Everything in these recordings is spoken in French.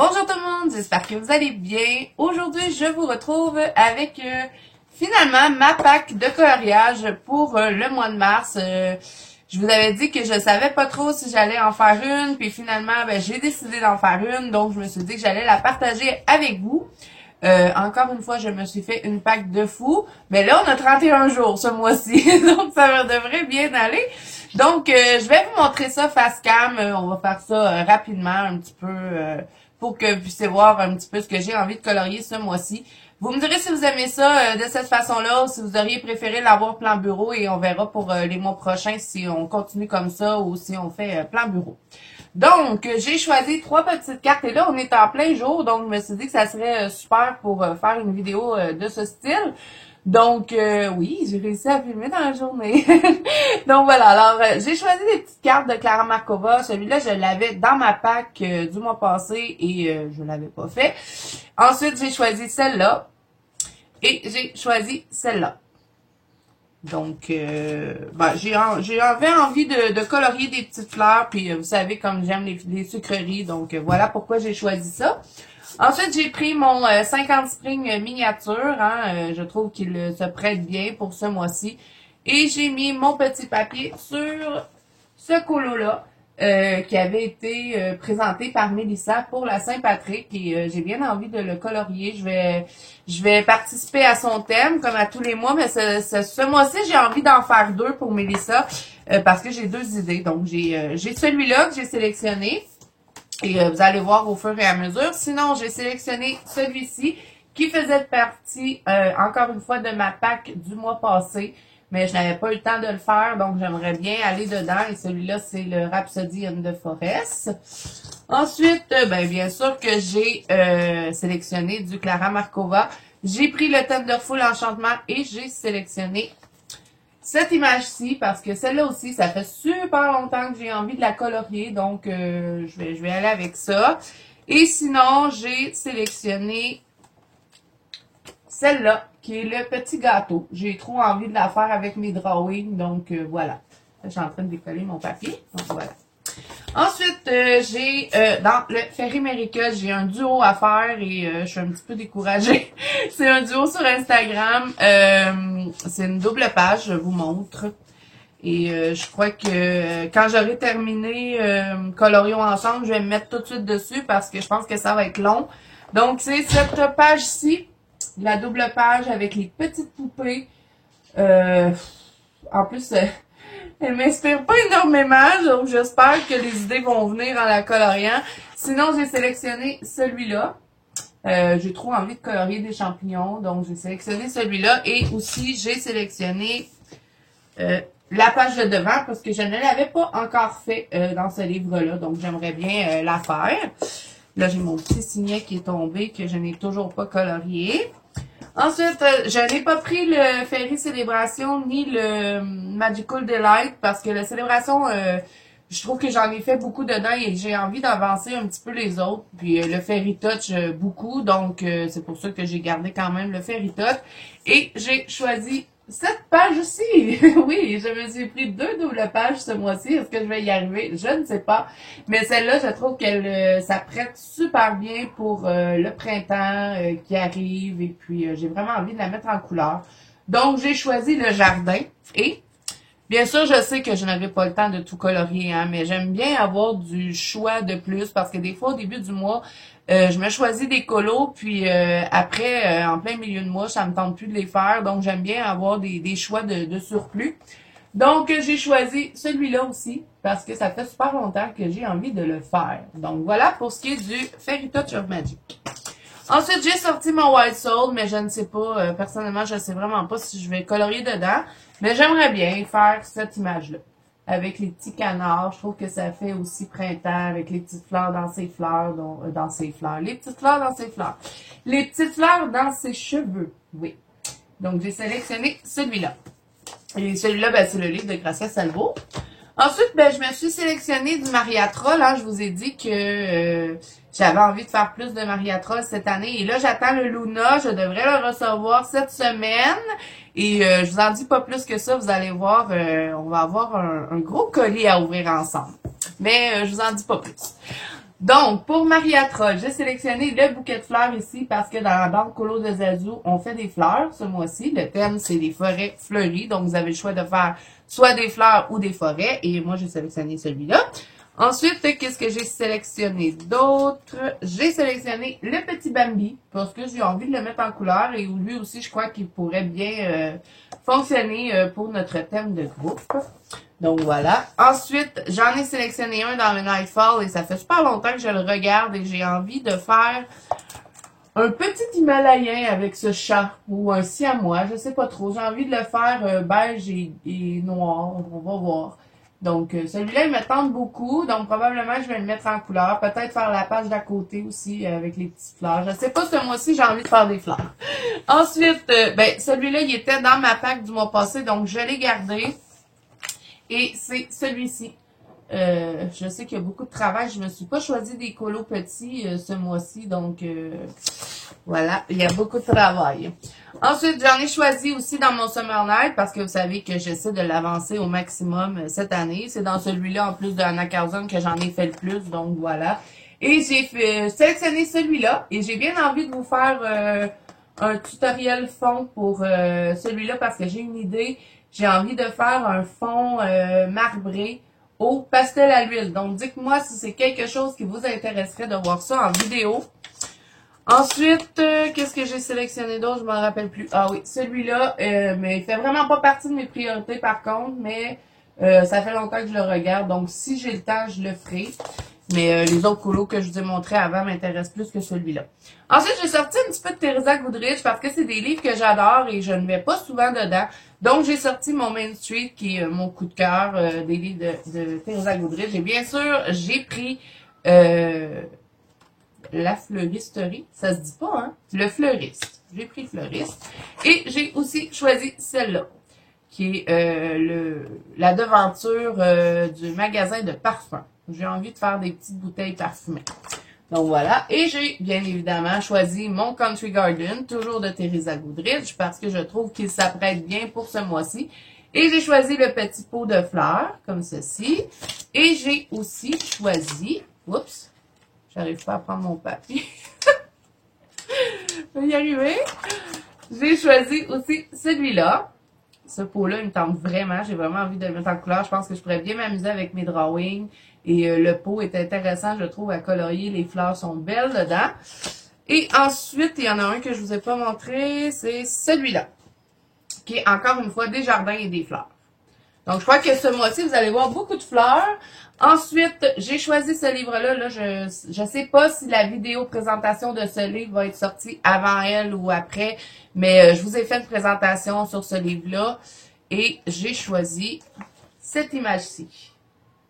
Bonjour tout le monde, j'espère que vous allez bien. Aujourd'hui, je vous retrouve avec finalement ma pack de coloriage pour le mois de mars. Je vous avais dit que je savais pas trop si j'allais en faire une, puis finalement, j'ai décidé d'en faire une, donc je me suis dit que j'allais la partager avec vous. Encore une fois, je me suis fait une pack de fou, mais là, on a 31 jours ce mois-ci, donc ça devrait bien aller. Donc, je vais vous montrer ça face cam. On va faire ça rapidement, un petit peu, pour que vous puissiez voir un petit peu ce que j'ai envie de colorier ce mois-ci. Vous me direz si vous aimez ça de cette façon-là, ou si vous auriez préféré l'avoir plan bureau, et on verra pour les mois prochains si on continue comme ça ou si on fait plan bureau. Donc, j'ai choisi 3 petites cartes et là, on est en plein jour, donc je me suis dit que ça serait super pour faire une vidéo de ce style. Donc, oui, j'ai réussi à filmer dans la journée. Donc, voilà. Alors, j'ai choisi des petites cartes de Clara Markova. Celui-là, je l'avais dans ma pack du mois passé et je l'avais pas fait. Ensuite, j'ai choisi celle-là. Et j'ai choisi celle-là. Donc, j'avais envie de colorier des petites fleurs. Puis, vous savez, comme j'aime les sucreries. Donc, voilà pourquoi j'ai choisi ça. Ensuite, j'ai pris mon 50 Spring miniature. Je trouve qu'il se prête bien pour ce mois-ci. Et j'ai mis mon petit papier sur ce colo-là qui avait été présenté par Mélissa pour la Saint-Patrick. Et j'ai bien envie de le colorier. Je vais participer à son thème comme à tous les mois. Mais ce mois-ci, j'ai envie d'en faire 2 pour Mélissa parce que j'ai 2 idées. Donc, j'ai celui-là que j'ai sélectionné. Et vous allez voir au fur et à mesure. Sinon, j'ai sélectionné celui-ci qui faisait partie, encore une fois, de ma pack du mois passé. Mais je n'avais pas eu le temps de le faire, donc j'aimerais bien aller dedans. Et celui-là, c'est le Rhapsody in the Forest. Ensuite, bien sûr que j'ai sélectionné du Clara Markova. J'ai pris le Tenderful Enchantement et j'ai sélectionné cette image-ci, parce que celle-là aussi, ça fait super longtemps que j'ai envie de la colorier, donc je vais aller avec ça. Et sinon, j'ai sélectionné celle-là, qui est le petit gâteau. J'ai trop envie de la faire avec mes drawings, donc voilà. Je suis en train de décoller mon papier, donc voilà. Ensuite, j'ai dans le Ferrimerica, j'ai un duo à faire et je suis un petit peu découragée. C'est un duo sur Instagram. C'est une double page, je vous montre. Et je crois que quand j'aurai terminé Colorions ensemble, je vais me mettre tout de suite dessus parce que je pense que ça va être long. Donc, c'est cette page-ci, la double page avec les petites poupées. En plus... elle m'inspire pas énormément, donc j'espère que les idées vont venir en la coloriant. Sinon, j'ai sélectionné celui-là. J'ai trop envie de colorier des champignons, donc j'ai sélectionné celui-là. Et aussi, j'ai sélectionné la page de devant parce que je ne l'avais pas encore fait dans ce livre-là, donc j'aimerais bien la faire. Là, j'ai mon petit signet qui est tombé que je n'ai toujours pas colorié. Ensuite, je n'ai pas pris le Fairy Célébration ni le Magical Delight parce que la Célébration, je trouve que j'en ai fait beaucoup dedans et j'ai envie d'avancer un petit peu les autres. Puis le Fairy Touch, beaucoup. Donc, c'est pour ça que j'ai gardé quand même le Fairy Touch. Et j'ai choisi cette page-ci. Oui, je me suis pris 2 doubles pages ce mois-ci. Est-ce que je vais y arriver? Je ne sais pas. Mais celle-là, je trouve qu'elle ça prête super bien pour le printemps qui arrive. Et puis, j'ai vraiment envie de la mettre en couleur. Donc, j'ai choisi le jardin. Et, bien sûr, je sais que je n'aurai pas le temps de tout colorier, mais j'aime bien avoir du choix de plus. Parce que des fois, au début du mois, je me choisis des colos, puis après, en plein milieu de mois, ça me tente plus de les faire. Donc, j'aime bien avoir des choix de surplus. Donc, j'ai choisi celui-là aussi, parce que ça fait super longtemps que j'ai envie de le faire. Donc, voilà pour ce qui est du Fairy Touch of Magic. Ensuite, j'ai sorti mon White Soul, mais je ne sais pas, personnellement, je ne sais vraiment pas si je vais colorier dedans. Mais j'aimerais bien faire cette image-là. Avec les petits canards, je trouve que ça fait aussi printemps avec les petites fleurs dans ses fleurs, dans ses fleurs. Les petites fleurs dans ses fleurs. Les petites fleurs dans ses cheveux, oui. Donc, j'ai sélectionné celui-là. Et celui-là, c'est le livre de Gracia Salvo. Ensuite, je me suis sélectionné du Maria Troll. Je vous ai dit que j'avais envie de faire plus de Maria Troll cette année. Et là, j'attends le Luna. Je devrais le recevoir cette semaine. Et je vous en dis pas plus que ça. Vous allez voir, on va avoir un gros colis à ouvrir ensemble. Mais je vous en dis pas plus. Donc, pour Maria Troll, j'ai sélectionné le bouquet de fleurs ici parce que dans la banque Colo de Zazu, on fait des fleurs ce mois-ci. Le thème, c'est des forêts fleuries. Donc, vous avez le choix de faire soit des fleurs ou des forêts. Et moi, j'ai sélectionné celui-là. Ensuite, qu'est-ce que j'ai sélectionné d'autre? J'ai sélectionné le petit Bambi parce que j'ai envie de le mettre en couleur et lui aussi, je crois qu'il pourrait bien fonctionner pour notre thème de groupe. Donc voilà. Ensuite, j'en ai sélectionné un dans le Nightfall et ça fait super longtemps que je le regarde et j'ai envie de faire un petit Himalayen avec ce chat ou un siamois, je sais pas trop. J'ai envie de le faire beige et noir, on va voir. Donc celui-là, il me tente beaucoup, donc probablement je vais le mettre en couleur. Peut-être faire la page d'à côté aussi avec les petites fleurs. Je sais pas, ce mois-ci, j'ai envie de faire des fleurs. Ensuite, ben celui-là, il était dans ma pack du mois passé, donc je l'ai gardé. Et c'est celui-ci. Je sais qu'il y a beaucoup de travail. Je ne me suis pas choisi des colos petits ce mois-ci. Donc, voilà, il y a beaucoup de travail. Ensuite, j'en ai choisi aussi dans mon Summer Night parce que vous savez que j'essaie de l'avancer au maximum cette année. C'est dans celui-là, en plus de Anna Carlson, que j'en ai fait le plus. Donc, voilà. Et j'ai sélectionné celui-là. Et j'ai bien envie de vous faire un tutoriel fond pour celui-là parce que j'ai une idée. J'ai envie de faire un fond marbré au pastel à l'huile. Donc, dites-moi si c'est quelque chose qui vous intéresserait de voir ça en vidéo. Ensuite, qu'est-ce que j'ai sélectionné d'autre? Je m'en rappelle plus. Ah oui, celui-là, mais il fait vraiment pas partie de mes priorités par contre, mais ça fait longtemps que je le regarde. Donc, si j'ai le temps, je le ferai. Mais les autres colos que je vous ai montrés avant m'intéressent plus que celui-là. Ensuite, j'ai sorti un petit peu de Teresa Goodrich parce que c'est des livres que j'adore et je ne vais pas souvent dedans. Donc, j'ai sorti mon Main Street qui est mon coup de cœur des livres de Teresa Goodrich. Et bien sûr, j'ai pris la fleuristerie. Ça se dit pas, hein? Le fleuriste. J'ai pris le fleuriste. Et j'ai aussi choisi celle-là qui est la devanture du magasin de parfums. J'ai envie de faire des petites bouteilles parfumées. Donc voilà. Et j'ai bien évidemment choisi mon Country Garden, toujours de Teresa Goodrich, parce que je trouve qu'il s'apprête bien pour ce mois-ci. Et j'ai choisi le petit pot de fleurs, comme ceci. Et j'ai aussi choisi... Oups, j'arrive pas à prendre mon papier. Je vais y arriver. J'ai choisi aussi celui-là. Ce pot-là, il me tente vraiment. J'ai vraiment envie de le mettre en couleur. Je pense que je pourrais bien m'amuser avec mes drawings. Et le pot est intéressant, je trouve, à colorier. Les fleurs sont belles dedans. Et ensuite, il y en a un que je vous ai pas montré. C'est celui-là. Qui est encore une fois des jardins et des fleurs. Donc, je crois que ce mois-ci, vous allez voir beaucoup de fleurs. Ensuite, j'ai choisi ce livre-là. Là, je sais pas si la vidéo présentation de ce livre va être sortie avant elle ou après. Mais je vous ai fait une présentation sur ce livre-là. Et j'ai choisi cette image-ci.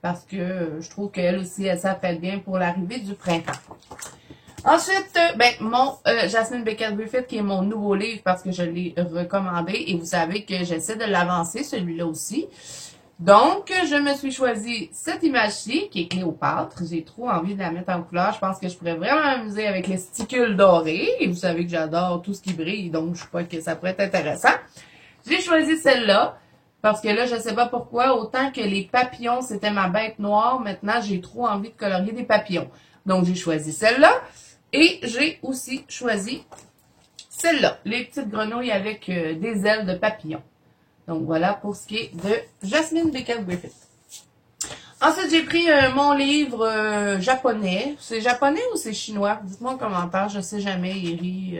Parce que je trouve qu'elle aussi, elle s'apprête bien pour l'arrivée du printemps. Ensuite, mon Jasmine Beckett Griffith, qui est mon nouveau livre parce que je l'ai recommandé. Et vous savez que j'essaie de l'avancer, celui-là aussi. Donc, je me suis choisi cette image-ci, qui est Cléopâtre. J'ai trop envie de la mettre en couleur. Je pense que je pourrais vraiment m'amuser avec les sticules dorés. Et vous savez que j'adore tout ce qui brille, donc je crois que ça pourrait être intéressant. J'ai choisi celle-là. Parce que là, je sais pas pourquoi, autant que les papillons, c'était ma bête noire, maintenant, j'ai trop envie de colorier des papillons. Donc, j'ai choisi celle-là. Et j'ai aussi choisi celle-là, les petites grenouilles avec des ailes de papillons. Donc, voilà pour ce qui est de Jasmine Beckett Griffith. Ensuite, j'ai pris mon livre japonais. C'est japonais ou c'est chinois? Dites-moi en commentaire, je sais jamais, Iri.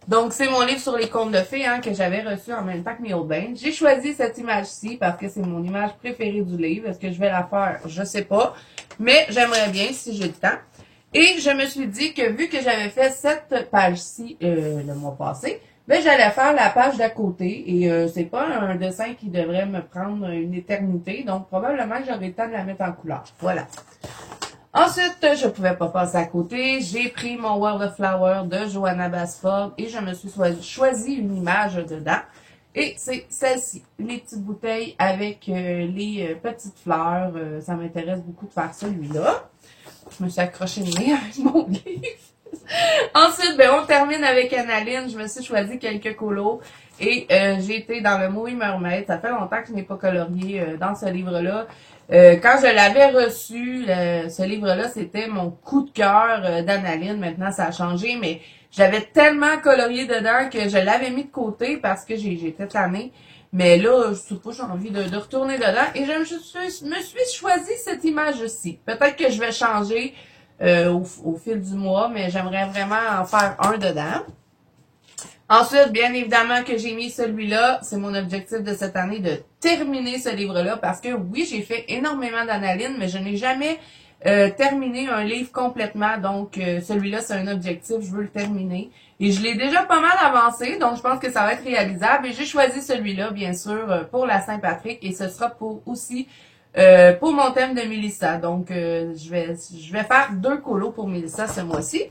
Donc, c'est mon livre sur les contes de fées que j'avais reçu en même temps que mes Aubin. J'ai choisi cette image-ci parce que c'est mon image préférée du livre. Est-ce que je vais la faire? Je sais pas. Mais j'aimerais bien si j'ai le temps. Et je me suis dit que vu que j'avais fait cette page-ci le mois passé, j'allais faire la page d'à côté. Et c'est pas un dessin qui devrait me prendre une éternité. Donc, probablement que j'aurai le temps de la mettre en couleur. Voilà. Ensuite, je pouvais pas passer à côté. J'ai pris mon World of Flower de Johanna Basford et je me suis choisi une image dedans. Et c'est celle-ci, les petites bouteilles avec les petites fleurs. Ça m'intéresse beaucoup de faire celui-là. Je me suis accroché le nez avec mon livre. Ensuite, on termine avec Annaline. Je me suis choisi quelques colos. Et j'ai été dans le Movie Mermaid. Ça fait longtemps que je n'ai pas colorié dans ce livre-là. Quand je l'avais reçu, ce livre-là, c'était mon coup de cœur d'Annaline. Maintenant, ça a changé, mais j'avais tellement colorié dedans que je l'avais mis de côté parce que j'étais tannée. Mais là, je sais pas, j'ai envie de retourner dedans. Et me suis choisi cette image-ci. Peut-être que je vais changer au fil du mois, mais j'aimerais vraiment en faire un dedans. Ensuite, bien évidemment que j'ai mis celui-là. C'est mon objectif de cette année de terminer ce livre-là parce que oui, j'ai fait énormément d'Annaline, mais je n'ai jamais terminé un livre complètement. Donc, celui-là, c'est un objectif, je veux le terminer. Et je l'ai déjà pas mal avancé, donc je pense que ça va être réalisable. Et j'ai choisi celui-là, bien sûr, pour la Saint-Patrick. Et ce sera pour aussi pour mon thème de Mélissa. Donc, je vais faire 2 colos pour Mélissa ce mois-ci.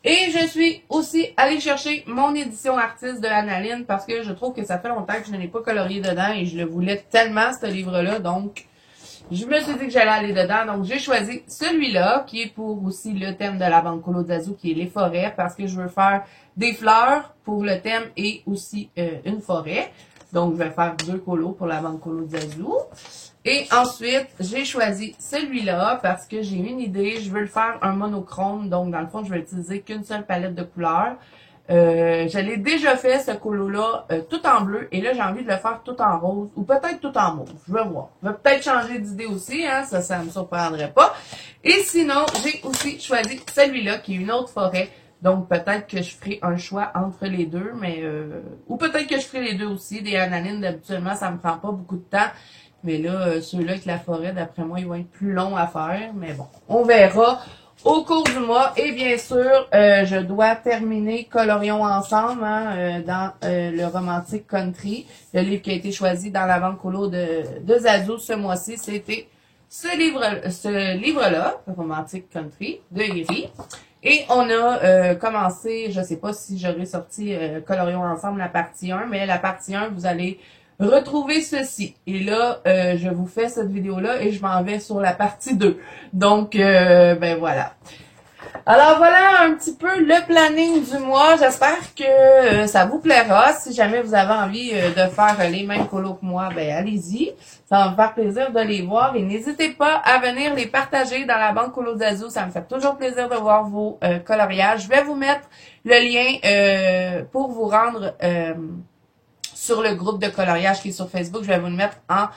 Et je suis aussi allée chercher mon édition artiste de Annaline parce que je trouve que ça fait longtemps que je ne l'ai pas colorié dedans et je le voulais tellement, ce livre-là. Donc, je me suis dit que j'allais aller dedans. Donc, j'ai choisi celui-là qui est pour aussi le thème de la Banque Colo d'Azou qui est les forêts parce que je veux faire des fleurs pour le thème et aussi une forêt. Donc, je vais faire 2 colos pour la Banque Colo d'Azou. Et ensuite, j'ai choisi celui-là parce que j'ai une idée. Je veux le faire un monochrome. Donc, dans le fond, je vais utiliser qu'une seule palette de couleurs. Je l'ai déjà fait, ce colo-là, tout en bleu. Et là, j'ai envie de le faire tout en rose ou peut-être tout en mauve. Je vais voir. Je vais peut-être changer d'idée aussi. Hein, ça me surprendrait pas. Et sinon, j'ai aussi choisi celui-là qui est une autre forêt. Donc, peut-être que je ferai un choix entre les deux. Mais ou peut-être que je ferai les deux aussi. Des Annalines, d'habituellement, ça me prend pas beaucoup de temps. Mais là, ceux-là avec la forêt, d'après moi, ils vont être plus longs à faire. Mais bon, on verra au cours du mois. Et bien sûr, je dois terminer Colorions ensemble dans le Romantique Country. Le livre qui a été choisi dans la vente colo de Zazu ce mois-ci, c'était ce livre-là, Romantique Country, de Iri. Et on a commencé, je sais pas si j'aurais sorti Colorions ensemble la partie 1, mais la partie 1, vous allez retrouver ceci. Et là, je vous fais cette vidéo-là et je m'en vais sur la partie 2. Donc, ben voilà. Alors voilà un petit peu le planning du mois. J'espère que ça vous plaira. Si jamais vous avez envie de faire les mêmes colos que moi, ben allez-y. Ça va me faire plaisir de les voir. Et n'hésitez pas à venir les partager dans la banque Colo d'Azou. Ça me fait toujours plaisir de voir vos coloriages. Je vais vous mettre le lien pour vous rendre sur le groupe de coloriage qui est sur Facebook. Je vais vous le mettre en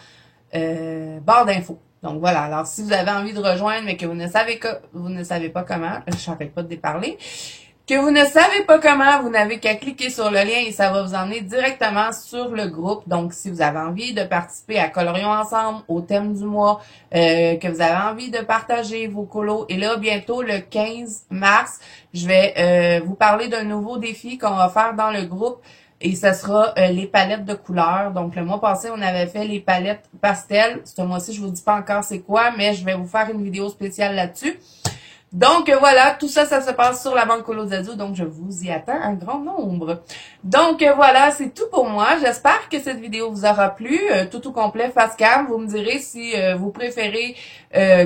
barre d'infos. Donc voilà, alors si vous avez envie de rejoindre, mais que vous ne savez pas comment, je n'arrête pas de déparler, que vous ne savez pas comment, vous n'avez qu'à cliquer sur le lien et ça va vous emmener directement sur le groupe. Donc si vous avez envie de participer à Colorions ensemble, au thème du mois, que vous avez envie de partager vos colos, et là bientôt le 15 mars, je vais vous parler d'un nouveau défi qu'on va faire dans le groupe. Et ce sera les palettes de couleurs. Donc, le mois passé, on avait fait les palettes pastel. Ce mois-ci, je vous dis pas encore c'est quoi, mais je vais vous faire une vidéo spéciale là-dessus. Donc, voilà, tout ça, ça se passe sur la banque Colo d'Azou. Donc, je vous y attends un grand nombre. Donc, voilà, c'est tout pour moi. J'espère que cette vidéo vous aura plu. Tout au complet, face cam. Vous me direz si vous préférez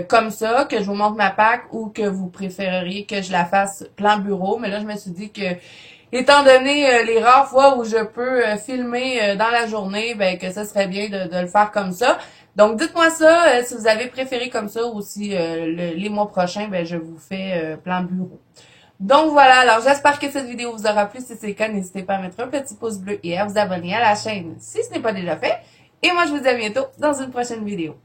comme ça, que je vous montre ma pack, ou que vous préféreriez que je la fasse plan bureau. Mais là, je me suis dit que étant donné les rares fois où je peux filmer dans la journée, ben que ce serait bien de le faire comme ça. Donc, dites-moi ça, si vous avez préféré comme ça ou si les mois prochains, ben je vous fais plan bureau. Donc, voilà. Alors, j'espère que cette vidéo vous aura plu. Si c'est le cas, n'hésitez pas à mettre un petit pouce bleu et à vous abonner à la chaîne si ce n'est pas déjà fait. Et moi, je vous dis à bientôt dans une prochaine vidéo.